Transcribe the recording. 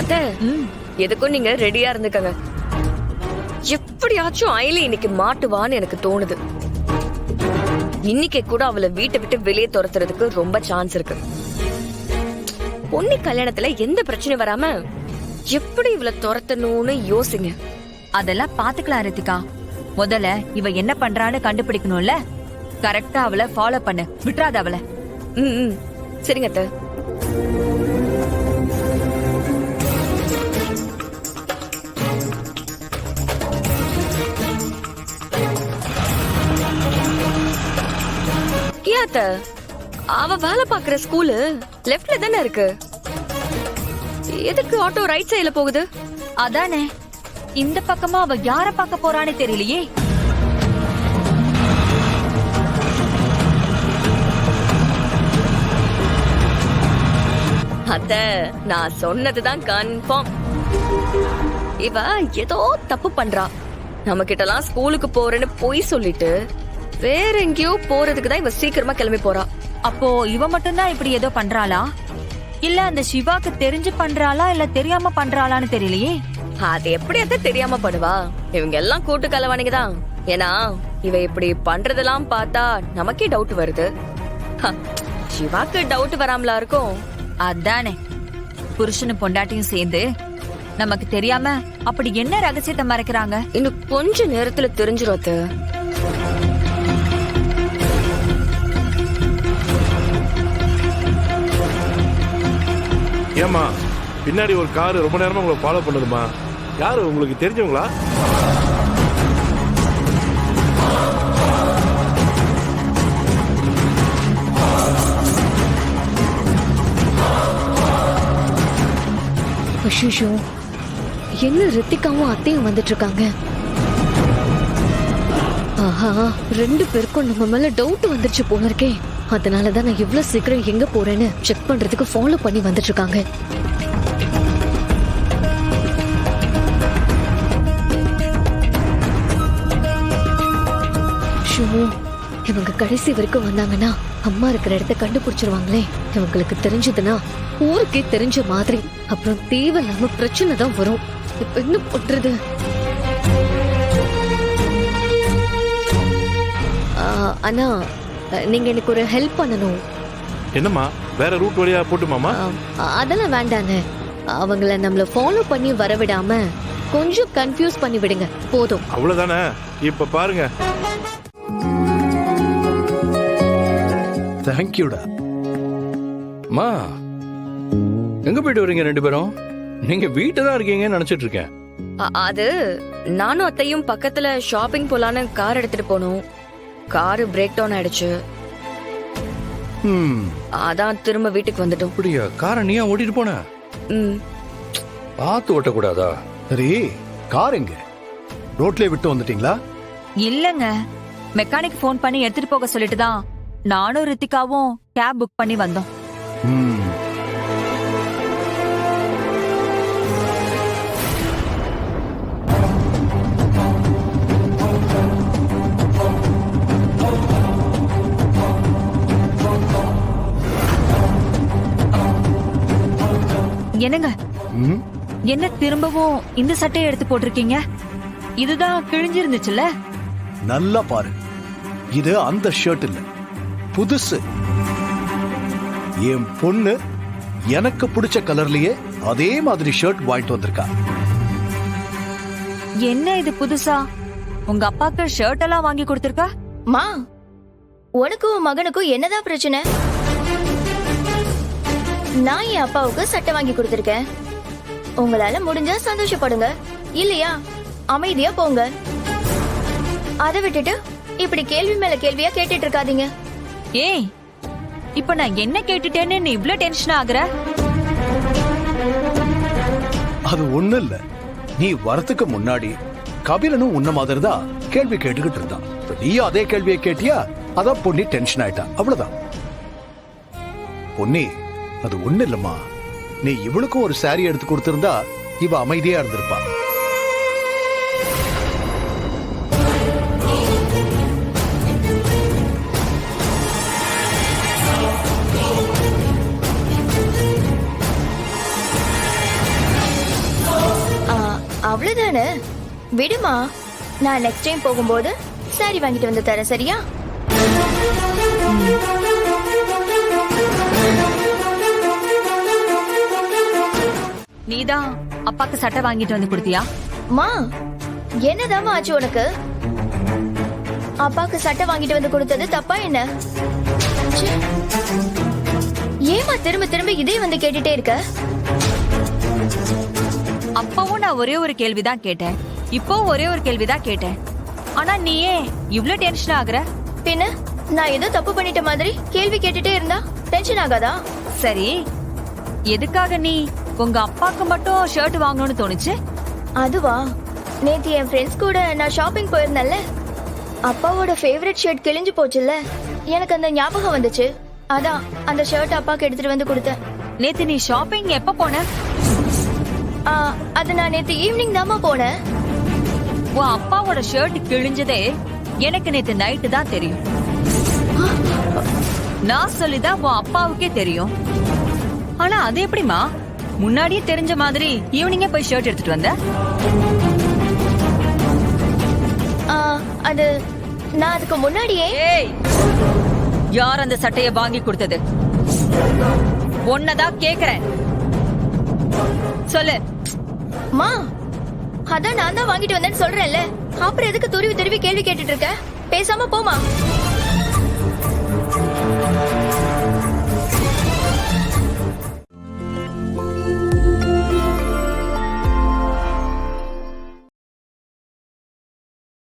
அத்த எதுக்கும் நீங்க ரெடியா இருந்துக்கங்க. எப்படியாச்சும் அயலி இன்னைக்கு மாட்டுவான்னு எனக்கு தோணுது. இன்னைக்கு கூட அவளை வீட்டை விட்டு வெளியே துரத்துறதுக்கு ரொம்ப சான்ஸ் இருக்கு. பொண்ணு கல்யாணத்துல எந்த பிரச்சனை வராம எப்படி இவளை துரத்தணும்னு யோசிங்க. அதெல்லாம் பாத்துக்கலாம் ரித்திகா. முதல்ல இவ என்ன பண்றான்னு கண்டுபிடிக்கணும்ல. கரெக்டா அவளை ஃபாலோ பண்ணு, விட்டுறாத அவளை. சரிங்க அத்தை. அவ வேலை பாக்குற ஸ்கூலு லெஃப்ட்ல தானே இருக்கு. எதுக்கு ஆட்டோ ரைட் சைடுல போகுது? அதானே, இந்த பக்கமா அவ யார பார்க்க போறான்னு தெரியலையே. அத்த நான் சொன்னதுதான் கன்ஃபார்ம். இவ ஏதோ தப்பு பண்றா. நம்ம கிட்டலாம் ஸ்கூலுக்கு போறேன்னு பொய் சொல்லிட்டு வேற எங்கேயோ போறதுக்கு தான் இவ சீக்கிரமா கிளம்பி போறா. அப்போ இவ மட்டும்தான் இப்படி ஏதோ பண்றாளா, இல்ல அந்த சிவாக்கு தெரிஞ்சு பண்றாளா, இல்ல தெரியாம பண்றாளான்னு தெரியலையே. அது எப்படி அத தெரியாம பண்ணுவா? இவங்க எல்லாம் கூட்டு கலவானிங்க தான். ஏன்னா இவ இப்படி பண்றதெல்லாம் பார்த்தா நமக்கே டவுட் வருது. சிவாக்கு டவுட் வராமலா இருக்கும். அதானே, புருஷனும் பொண்டாட்டியும் சேர்ந்து நமக்கு தெரியாம அப்படி என்ன ரகசியத்தை மறைக்கிறாங்க. இன்னும் கொஞ்ச நேரத்துல தெரிஞ்சிரும் அத்த. ஏமா பின்னாடி ஒரு கார் ரொம்ப நேரமா உங்களை ஃபாலோ பண்ணுதுமா? யாரு, உங்களுக்கு தெரிஞ்சவங்களா? அஷிஷோ, என்ன ரித்திகாவும் அத்தையும் வந்துட்டு இருக்காங்க. ஆஹா, ரெண்டு பேருக்கும் நம்ம மேல டவுட் வந்துருச்சு போல இருக்கே. அதனாலதான் நான் இவ்வளவு சீக்கிரம் எங்க போறேன்னு செக் பண்றதுக்கு ஃபாலோ பண்ணி வந்துட்டு இருக்காங்க. இவங்க கடைசி வரைக்கும் வந்தாங்கன்னா அம்மா இருக்கிற இடத்த கண்டுபிடிச்சிருவாங்களே. இவங்களுக்கு தெரிஞ்சதுன்னா ஊருக்கே தெரிஞ்ச மாதிரி. அப்புறம் தேவையில்லாம பிரச்சனை தான் வரும். இப்ப என்ன பண்றது? அண்ணா, நீங்க எனக்கு ஒரு ஹெல்ப் பண்ணணும். என்னம்மா, வேற ரூட் வழியா போட்டுமாமா? அதெல்லாம் வேண்டானே. அவங்கள நம்மள ஃபாலோ பண்ணி வரவிடாம கொஞ்சம் கன்ஃபியூஸ் பண்ணி விடுங்க போதும். அவ்வளவுதானே. இப்ப பாருங்க. தேங்க்யூடா. மா, எங்க போயிட்டு வரீங்க ரெண்டு பேரும்? நீங்க வீட்டுல தான் இருக்கீங்கன்னு நினைச்சிட்டு இருக்கேன். அது நானும் அத்தையும் பக்கத்துல ஷாப்பிங் போலான்னு கார் எடுத்துட்டு போனோம். கார் பிரேக் டவுன் ஆயிடுச்சு. அதான் திரும்ப வீட்டுக்கு வந்துட்டோம். அப்படியா? காரை நீயா ஓட்டிட்டு போன? பார்த்து ஓட்டக்கூடாதா? சரி, கார் எங்க? ரோட்லயே விட்டு வந்துட்டீங்களா? இல்லங்க, மெக்கானிக் போன் பண்ணி எடுத்துட்டு போக சொல்லிட்டு தான் நானும் ரித்திகாவும் கேப் புக் பண்ணி வந்தோம். என்னங்க, என்ன திரும்பவும் இந்த சட்டையை எடுத்து போட்டிருக்கீங்க? இதுதான் கிழிஞ்சிருந்துச்சுல்ல? நல்லா பாரு, இது அந்த ஷர்ட் இல்ல, புதுசு. என் பொண்ணு எனக்கு பிடிச்ச கலர்லயே அதே மாதிரி ஷர்ட் வாங்கிட்டு வந்திருக்கா. என்ன இது புதுசா? உங்க அப்பாக்கு ஷர்ட் எல்லாம் வாங்கி கொடுத்திருக்கா? மா, உனக்கும் மகனுக்கும் என்னதான் பிரச்சனை? நான் என் அப்பாவுக்கு சட்டை வாங்கி கொடுத்திருக்கேன். உங்களால முடிஞ்சா சந்தோஷப்படுங்க, இல்லையா அமைதியா போங்க. அதை விட்டுட்டு இப்படி கேள்வி மேல கேள்வியா கேட்டுட்டு இருக்காதீங்க. ஏய், இப்ப நான் என்ன கேட்டுட்டேன்னு நீ இவ்ளோ டென்ஷன் ஆகுற? அது ஒண்ணு இல்ல, நீ வரத்துக்கு முன்னாடி கபிலனும் உன்ன மாதிரி தான் கேள்வி கேட்டுக்கிட்டு இருந்தான். நீ அதே கேள்வியை கேட்டியா, அதான் பொன்னி டென்ஷன் ஆயிட்டான். அவ்வளவுதான் பொன்னி, அது ஒண்ணு இல்லம்மா. நீ இவளுக்கும் ஒரு சாரி எடுத்து கொடுத்திருந்தா இவ அமைதியா இருந்திருப்பா. அவ்வளவுதானே, விடுமா. நான் நெக்ஸ்ட் டைம் போகும்போது சாரி வாங்கிட்டு வந்து தரேன், சரியா? நீதான் அப்பாக்கு சட்டை வாங்கிட்டு வந்து கொடுத்தியா? மா, என்னதாம்மா ஆச்சு உனக்கு? அப்பாக்கு சட்டை வாங்கிட்டு வந்து கொடுத்தது தப்பா என்ன? ச்சே. ஏமா திரும்ப திரும்ப இதே வந்து கேட்டுட்டே இருக்க? அப்பவும் நான் ஒரே ஒரு கேள்விதான் கேட்டேன், இப்போ ஒரே ஒரு கேள்விதான் கேட்டேன். ஆனா நீ ஏன் இவ்ளோ டென்ஷன் ஆகுற? பின்ன நான் ஏதோ தப்பு பண்ணிட்ட மாதிரி கேள்வி கேட்டுட்டே இருந்தா டென்ஷன் ஆகாதா? சரி, எதுக்காக நீ உங்க அப்பாக்கு மட்டும் ஷர்ட் வாங்கணும்னு தோணுச்சு? அதுவா, நேத்து என் ஃப்ரெண்ட்ஸ் கூட நான் ஷாப்பிங் போயிருந்தேன்ல, அப்பாவோட ஃபேவரட் ஷர்ட் கிழிஞ்சு போச்சுல்ல, எனக்கு அந்த ஞாபகம் வந்துச்சு. அதான் அந்த ஷர்ட் அப்பாக்கு எடுத்துட்டு வந்து கொடுத்தேன். நேத்து நீ ஷாப்பிங் எப்ப போன? அது நான் நேத்து ஈவினிங் தாமா போனேன். உன் அப்பாவோட ஷர்ட் கிழிஞ்சதே எனக்கு நேத்து நைட்டு தான் தெரியும். நான் சொல்லிதான் உன் அப்பாவுக்கே தெரியும். ஆனா அது எப்படிமா முன்னாடியே தெரிஞ்ச மாதிரி ஈவினிங்கே போய் ஷர்ட் எடுத்துட்டு வந்த? அது நான் அதுக்கு முன்னாடியே. ஏய், யார் அந்த சட்டைய வாங்கி கொடுத்தது? ஒன்னதான் கேக்குறேன், சொல்லு. மா, அதான் நான் தான் வாங்கிட்டு வந்தேன்னு சொல்றேன்ல, அப்புறம் எதுக்கு துருவி துருவி கேள்வி கேட்டுட்டு இருக்க? பேசாம போமா.